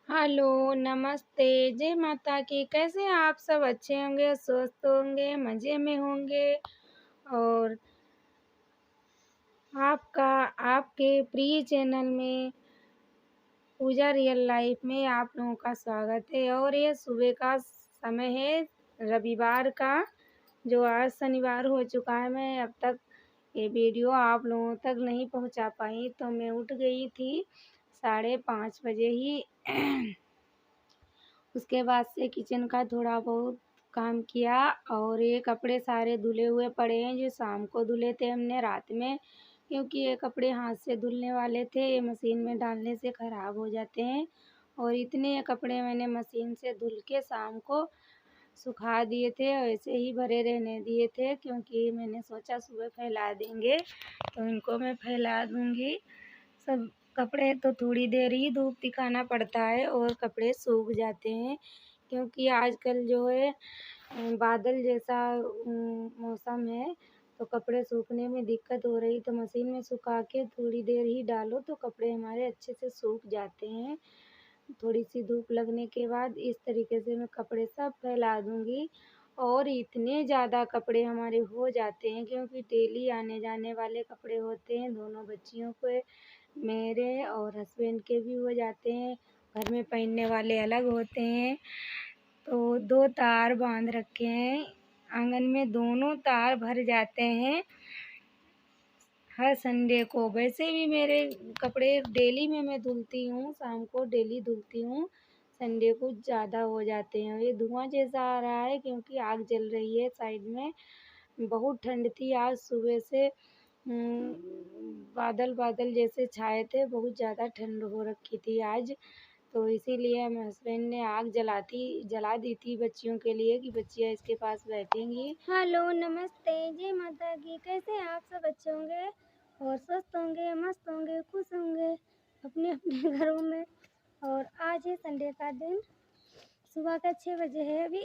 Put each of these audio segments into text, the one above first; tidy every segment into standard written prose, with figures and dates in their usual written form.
Hello, नमस्ते, जय माता की। कैसे हैं आप सब? अच्छे होंगे, स्वस्थ होंगे, मज़े में होंगे और आपका आपके प्रिय चैनल में पूजा रियल लाइफ में आप लोगों का स्वागत है। और ये सुबह का समय है रविवार का, जो आज शनिवार हो चुका है। मैं अब तक ये वीडियो आप लोगों तक नहीं पहुंचा पाई, तो मैं उठ गई थी 5:30 बजे ही। उसके बाद से किचन का थोड़ा बहुत काम किया और ये कपड़े सारे धुले हुए पड़े हैं जो शाम को धुले थे हमने रात में, क्योंकि ये कपड़े हाथ से धुलने वाले थे, ये मशीन में डालने से ख़राब हो जाते हैं। और इतने ये कपड़े मैंने मशीन से धुल के शाम को सुखा दिए थे और ऐसे ही भरे रहने दिए थे, क्योंकि मैंने सोचा सुबह फैला देंगे, तो इनको मैं फैला दूँगी। सब कपड़े तो थोड़ी देर ही धूप दिखाना पड़ता है और कपड़े सूख जाते हैं, क्योंकि आजकल जो है बादल जैसा मौसम है, तो कपड़े सूखने में दिक्कत हो रही। तो मशीन में सुखा के थोड़ी देर ही डालो तो कपड़े हमारे अच्छे से सूख जाते हैं। थोड़ी सी धूप लगने के बाद इस तरीके से मैं कपड़े सब फैला दूँगी। और इतने ज़्यादा कपड़े हमारे हो जाते हैं, क्योंकि डेली आने जाने वाले कपड़े होते हैं, दोनों बच्चियों के, मेरे और हस्बैंड के भी हो जाते हैं। घर में पहनने वाले अलग होते हैं। तो 2 तार बांध रखे हैं आंगन में, दोनों तार भर जाते हैं हर संडे को। वैसे भी मेरे कपड़े डेली में मैं धुलती हूँ, शाम को डेली धुलती हूँ, संडे को ज़्यादा हो जाते हैं। ये धुआं जैसा आ रहा है क्योंकि आग जल रही है साइड में। बहुत ठंड थी आज सुबह से, बादल बादल जैसे छाए थे, बहुत ज़्यादा ठंड हो रखी थी आज। तो इसीलिए मेरे हस्बैंड ने आग जला दी थी बच्चियों के लिए, कि बच्चियाँ इसके पास बैठेंगी। हेलो, नमस्ते, जय माता की। कैसे हैं आप सब? अच्छे होंगे और स्वस्थ होंगे, मस्त होंगे, खुश होंगे अपने अपने घरों में। और आज है संडे का दिन, सुबह का 6 बजे है अभी।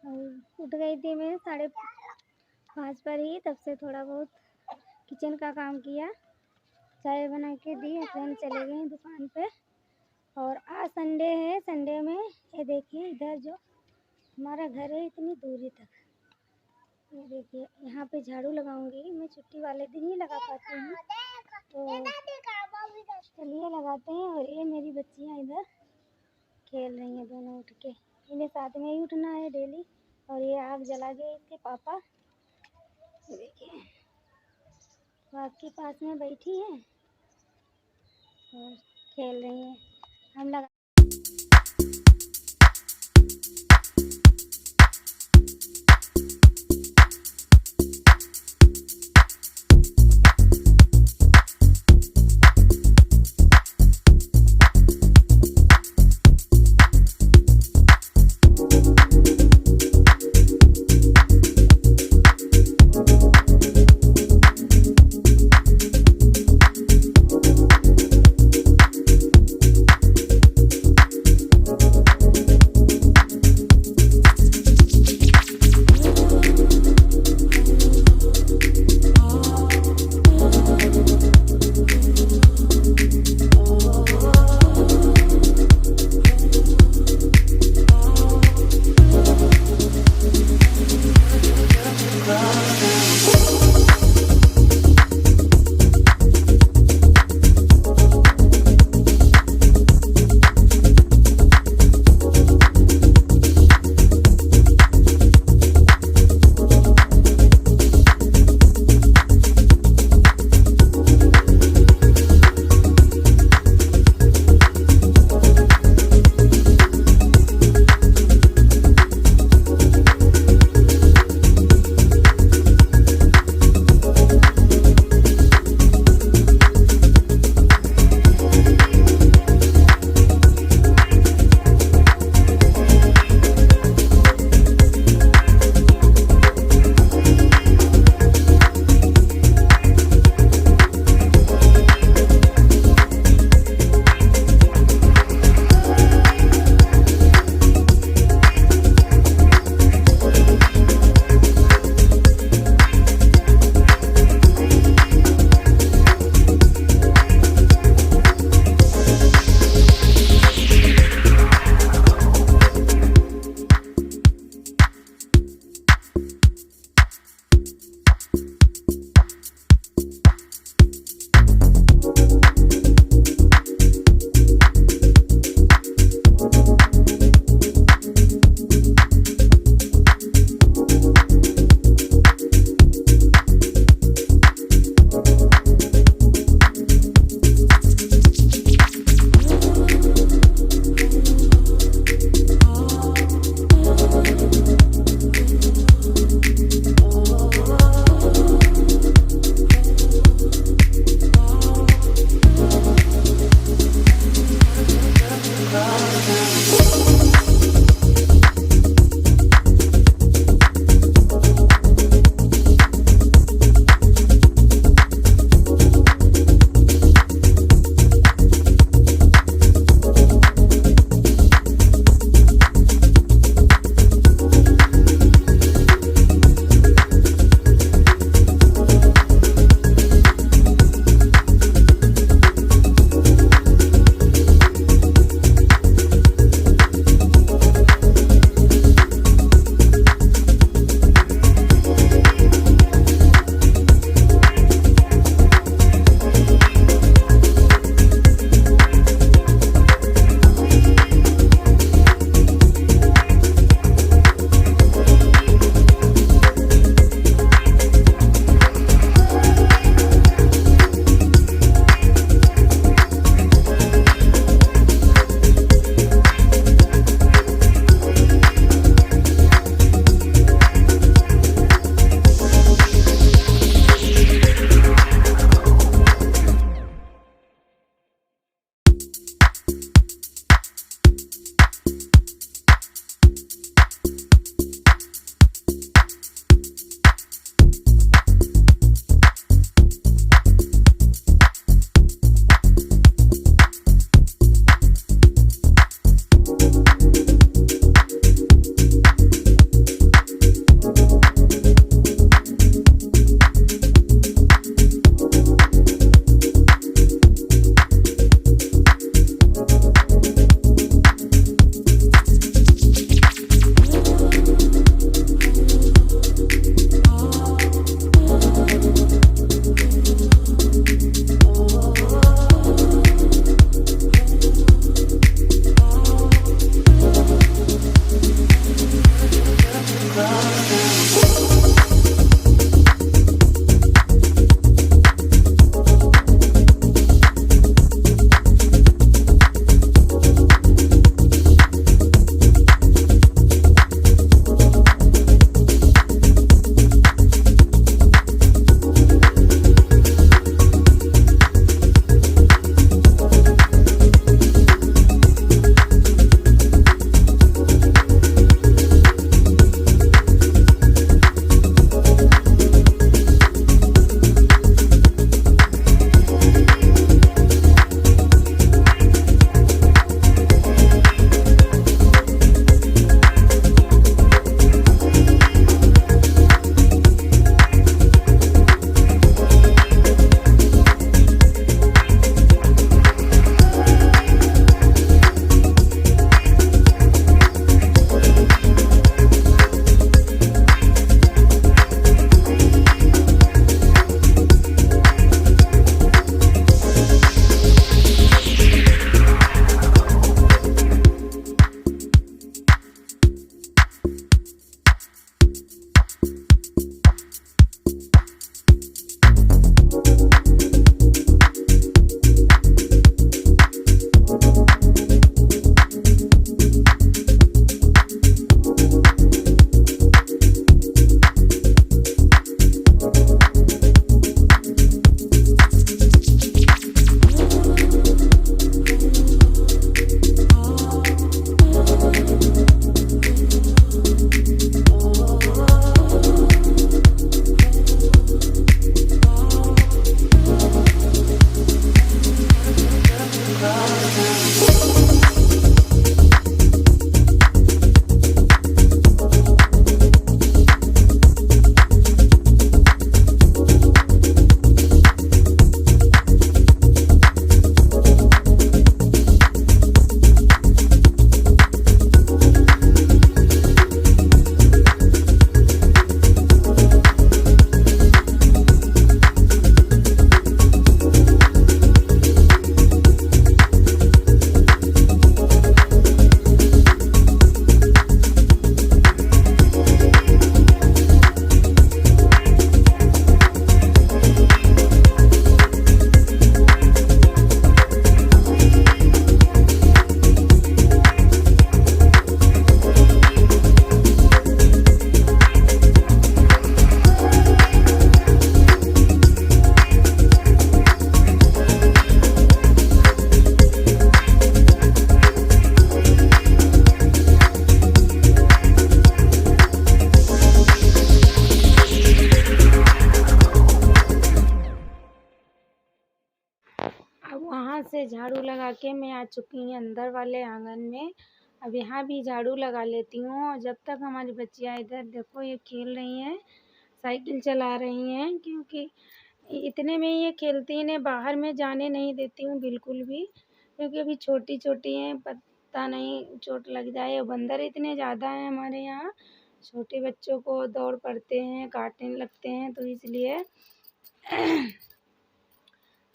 और उठ गई थी मैं 5:30 पर ही, तब से थोड़ा बहुत किचन का काम किया, चाय बना के दी, हस्बैंड चले गए दुकान पे। और आज संडे है, संडे में ये देखिए इधर जो हमारा घर है इतनी दूरी तक, ये देखिए यहाँ पे झाड़ू लगाऊंगी मैं, छुट्टी वाले दिन ही लगा पाती हूँ, तो चलिए लगाते हैं। और ये मेरी बच्चियाँ इधर खेल रही हैं, दोनों उठ के, इन्हें साथ में ही उठना है डेली। और ये आग जला गए इसके पापा, देखिए आग के पास में बैठी है और खेल रही हैं। हम लगा झाड़ू लगा के मैं आ चुकी हूँ अंदर वाले आंगन में। अब यहाँ भी झाड़ू लगा लेती हूँ और जब तक हमारी बच्चियाँ इधर देखो ये खेल रही हैं, साइकिल चला रही हैं, क्योंकि इतने में ये खेलती हैं, इन्हें बाहर में जाने नहीं देती हूँ बिल्कुल भी, क्योंकि अभी छोटी-छोटी हैं, पता नहीं चोट लग जाए। और बंदर इतने ज़्यादा हैं हमारे यहाँ, छोटे बच्चों को दौड़ पड़ते हैं, काटने लगते हैं, तो इसलिए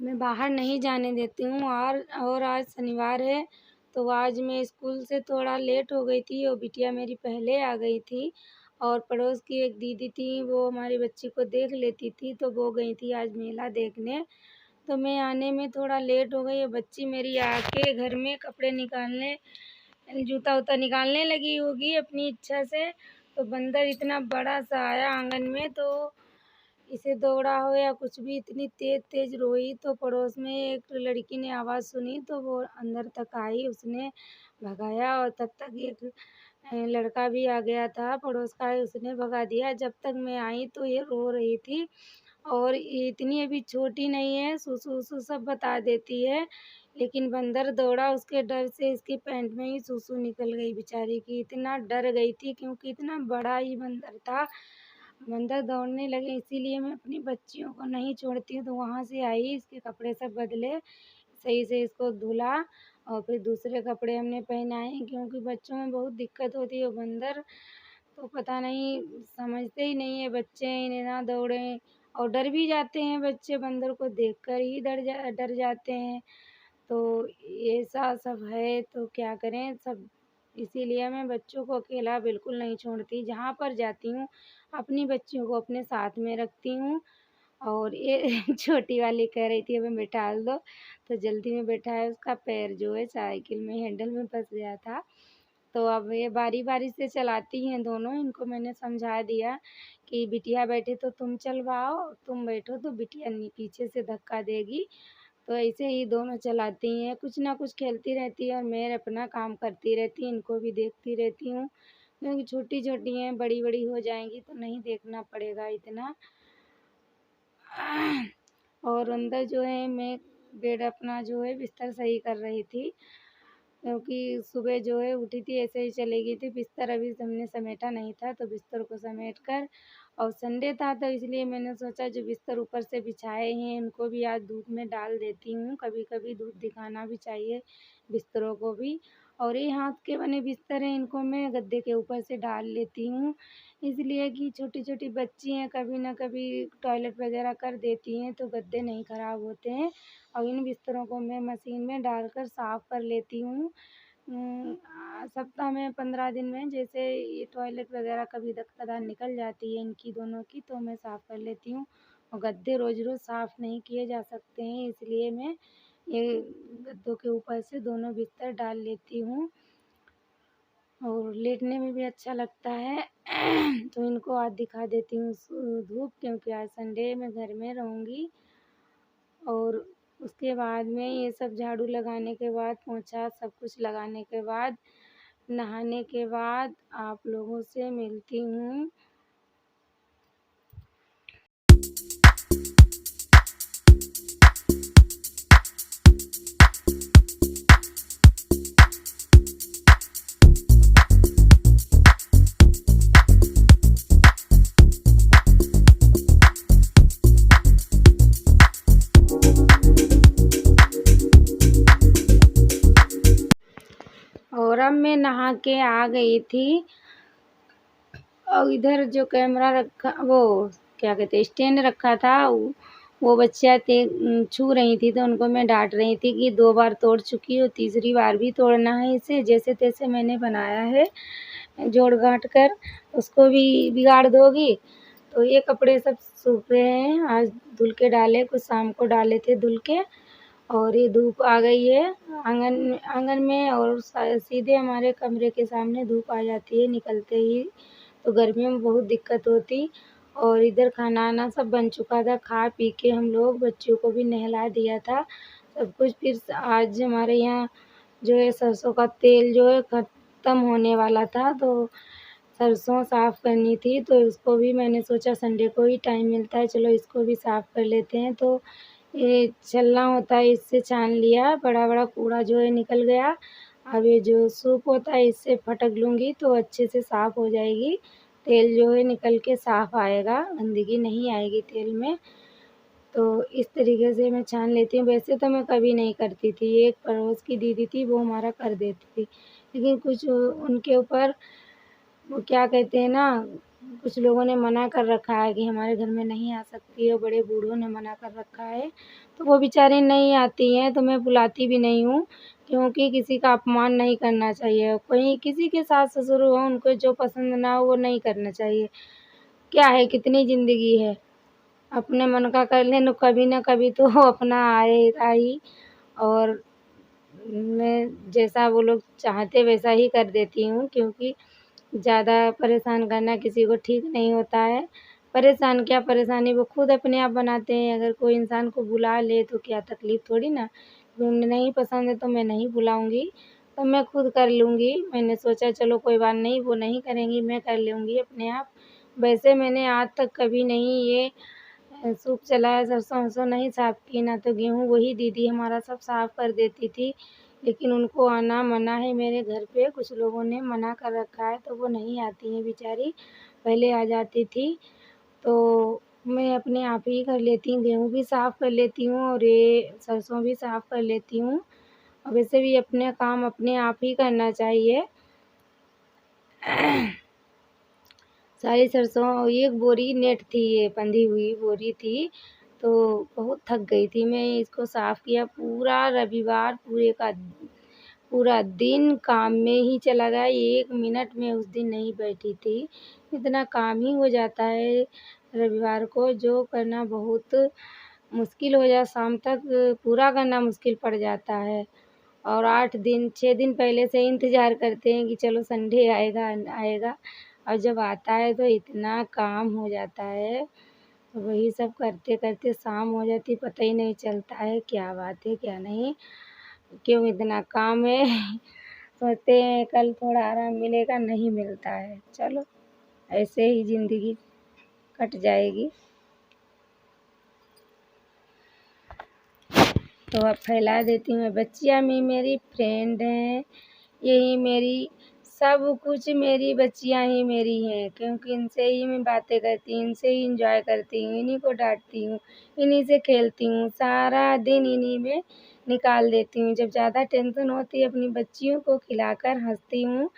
मैं बाहर नहीं जाने देती हूँ। और आज शनिवार है, तो आज मैं स्कूल से थोड़ा लेट हो गई थी और बिटिया मेरी पहले आ गई थी। और पड़ोस की एक दीदी थी, वो हमारी बच्ची को देख लेती थी, तो वो गई थी आज मेला देखने। तो मैं आने में थोड़ा लेट हो गई और बच्ची मेरी आके घर में कपड़े निकालने, जूता-वूता निकालने लगी होगी अपनी इच्छा से। तो बंदर इतना बड़ा-सा आया आँगन में, तो इसे दौड़ा हो या कुछ भी, इतनी तेज़-तेज़ रोई। तो पड़ोस में एक लड़की ने आवाज़ सुनी, तो वो अंदर तक आई, उसने भगाया और तब तक एक लड़का भी आ गया था पड़ोस का, उसने भगा दिया। जब तक मैं आई तो ये रो रही थी और ये इतनी अभी छोटी नहीं है, सूसू-वूसू सब बता देती है। लेकिन बंदर दौड़ा, उसके डर से इसकी पैंट में ही सूसू निकल गई बेचारी की। इतना डर गई थी क्योंकि इतना बड़ा ही बंदर था। बंदर दौड़ने लगे, इसीलिए मैं अपनी बच्चियों को नहीं छोड़ती हूँ। तो वहाँ से आई, इसके कपड़े सब बदले, सही से इसको धुला और फिर दूसरे कपड़े हमने पहनाए, क्योंकि बच्चों में बहुत दिक्कत होती है। बंदर तो पता नहीं समझते ही नहीं है बच्चे, इन्हें ना दौड़ें और डर भी जाते हैं बच्चे, बंदर को देखकर ही डर जाते हैं। तो ऐसा सब है, तो क्या करें सब, इसीलिए मैं बच्चों को अकेला बिल्कुल नहीं छोड़ती। जहाँ पर जाती हूँ अपनी बच्चियों को अपने साथ में रखती हूँ। और ये छोटी वाली कह रही थी हमें बिठा दो, तो जल्दी में बिठाया, उसका पैर जो है साइकिल में हैंडल में फँस गया था। तो अब ये बारी-बारी से चलाती हैं दोनों, इनको मैंने समझा दिया कि बिटिया बैठे तो तुम चलवाओ, तुम बैठो तो बिटिया पीछे से धक्का देगी। तो ऐसे ही दोनों चलाती हैं, कुछ ना कुछ खेलती रहती है और मैं अपना काम करती रहती हूँ, इनको भी देखती रहती हूँ। क्योंकि छोटी-छोटी हैं, बड़ी-बड़ी हो जाएँगी तो नहीं देखना पड़ेगा इतना। और अंदर जो है मैं बेड अपना जो है बिस्तर सही कर रही थी, क्योंकि सुबह जो है उठी थी ऐसे ही चली गई थी, बिस्तर अभी हमने समेटा नहीं था, तो बिस्तर को समेट कर, और संडे था तो इसलिए मैंने सोचा जो बिस्तर ऊपर से बिछाए हैं इनको भी आज धूप में डाल देती हूँ। कभी-कभी धूप दिखाना भी चाहिए बिस्तरों को भी। और ये हाथ के बने बिस्तर हैं, इनको मैं गद्दे के ऊपर से डाल लेती हूँ, इसलिए कि छोटी-छोटी बच्ची हैं, कभी न कभी टॉयलेट वगैरह कर देती हैं, तो गद्दे नहीं खराब होते हैं। और इन बिस्तरों को मैं मशीन में डालकर साफ़ कर लेती हूँ। सप्ताह में 15 दिन में, जैसे ये टॉयलेट वगैरह कभी कदार निकल जाती है इनकी दोनों की, तो मैं साफ़ कर लेती हूँ। और गद्दे रोज़-रोज़ साफ़ नहीं किए जा सकते हैं, इसलिए मैं ये गद्दों के ऊपर से दोनों बिस्तर डाल लेती हूँ और लेटने में भी अच्छा लगता है। तो इनको आज दिखा देती हूँ धूप, क्योंकि आज संडे मैं घर में रहूँगी। और उसके बाद में ये सब झाड़ू लगाने के बाद, पोंछा सब कुछ लगाने के बाद, नहाने के बाद आप लोगों से मिलती हूँ। और अब मैं नहा के आ गई थी और इधर जो कैमरा रखा, वो क्या कहते हैं, स्टैंड रखा था, वो बच्चियाँ छू रही थी, तो उनको मैं डांट रही थी कि 2 बार तोड़ चुकी हो, तीसरी बार भी तोड़ना है इसे, जैसे तैसे मैंने बनाया है जोड़ गांठ कर, उसको भी बिगाड़ दोगी। तो ये कपड़े सब सूख रहे हैं, आज धुल के डाले, कुछ शाम को डाले थे धुल के। और ये धूप आ गई है आंगन में, और सीधे हमारे कमरे के सामने धूप आ जाती है निकलते ही, तो गर्मियों में बहुत दिक्कत होती। और इधर खाना-वाना सब बन चुका था, खा पी के हम लोग बच्चियों को भी नहला दिया था सब कुछ। फिर आज हमारे यहाँ जो है सरसों का तेल जो है ख़त्म होने वाला था, तो सरसों साफ़ करनी थी, तो इसको भी मैंने सोचा संडे को ही टाइम मिलता है, चलो इसको भी साफ़ कर लेते हैं। तो ये छलना होता है इससे छान लिया, बड़ा बड़ा कूड़ा जो है निकल गया। अब ये जो सूप होता है इससे फटक लूँगी तो अच्छे से साफ़ हो जाएगी। तेल जो है निकल के साफ़ आएगा, गंदगी नहीं आएगी तेल में। तो इस तरीके से मैं छान लेती हूँ। वैसे तो मैं कभी नहीं करती थी, एक पड़ोस की दीदी थी वो हमारा कर देती थी। लेकिन कुछ उनके ऊपर वो क्या कहते हैं ना, कुछ लोगों ने मना कर रखा है कि हमारे घर में नहीं आ सकती है, बड़े बूढ़ों ने मना कर रखा है, तो वो बेचारी नहीं आती हैं तो मैं बुलाती भी नहीं हूँ, क्योंकि किसी का अपमान नहीं करना चाहिए। कोई किसी के सास-ससुर हो, उनको जो पसंद ना हो वो नहीं करना चाहिए। क्या है, कितनी ज़िंदगी है, अपने मन का कर लें तो कभी ना कभी तो अपना आएगा ही। और मैं जैसा वो लोग चाहते वैसा ही कर देती हूँ, क्योंकि ज़्यादा परेशान करना किसी को ठीक नहीं होता है। परेशान क्या, परेशानी वो खुद अपने आप बनाते हैं। अगर कोई इंसान को बुला ले तो क्या तकलीफ़ थोड़ी ना। उन्हें नहीं पसंद है तो मैं नहीं बुलाऊँगी, तो मैं खुद कर लूँगी। मैंने सोचा चलो कोई बात नहीं, वो नहीं करेंगी, मैं कर लूँगी अपने आप। वैसे मैंने आज तक कभी नहीं ये सूप चलाया, सरसों-वरसों नहीं साफ़ की, ना तो गेहूँ वही दीदी हमारा सब साफ़ कर देती थी। लेकिन उनको आना मना है मेरे घर पे, कुछ लोगों ने मना कर रखा है तो वो नहीं आती हैं बेचारी, पहले आ जाती थी। तो मैं अपने आप ही कर लेती हूँ, गेहूँ भी साफ़ कर लेती हूँ और ये सरसों भी साफ़ कर लेती हूँ। और वैसे भी अपने काम अपने आप ही करना चाहिए। सारी सरसों और एक बोरी नेट थी, ये बंधी हुई बोरी थी, तो बहुत थक गई थी मैं। इसको साफ़ किया, पूरा रविवार पूरा दिन काम में ही चला गया, 1 मिनट में उस दिन नहीं बैठी थी। इतना काम ही हो जाता है रविवार को, जो करना बहुत मुश्किल हो जाए, शाम तक पूरा करना मुश्किल पड़ जाता है। और 8 दिन 6 दिन पहले से इंतज़ार करते हैं कि चलो संडे आएगा आएगा, और जब आता है तो इतना काम हो जाता है, तो वही सब करते-करते शाम हो जाती है, पता ही नहीं चलता है क्या बात है क्या नहीं, क्यों इतना काम है। सोचते हैं कल थोड़ा आराम मिलेगा, नहीं मिलता है। चलो ऐसे ही ज़िंदगी कट जाएगी। तो अब फैला देती हूँ। बच्चियाँ भी मेरी फ्रेंड हैं, यही मेरी सब कुछ, मेरी बच्चियाँ ही मेरी हैं, क्योंकि इनसे ही मैं बातें करती हूँ, इनसे ही एंजॉय करती हूँ, इन्हीं को डाँटती हूँ, इन्हीं से खेलती हूँ, सारा दिन इन्हीं में निकाल देती हूँ। जब ज़्यादा टेंशन होती है अपनी बच्चियों को खिलाकर हँसती हूँ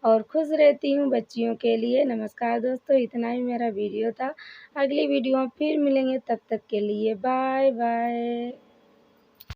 और खुश रहती हूँ बच्चियों के लिए। नमस्कार दोस्तों, इतना ही मेरा वीडियो था। अगली वीडियो में फिर मिलेंगे, तब तक के लिए बाय बाय।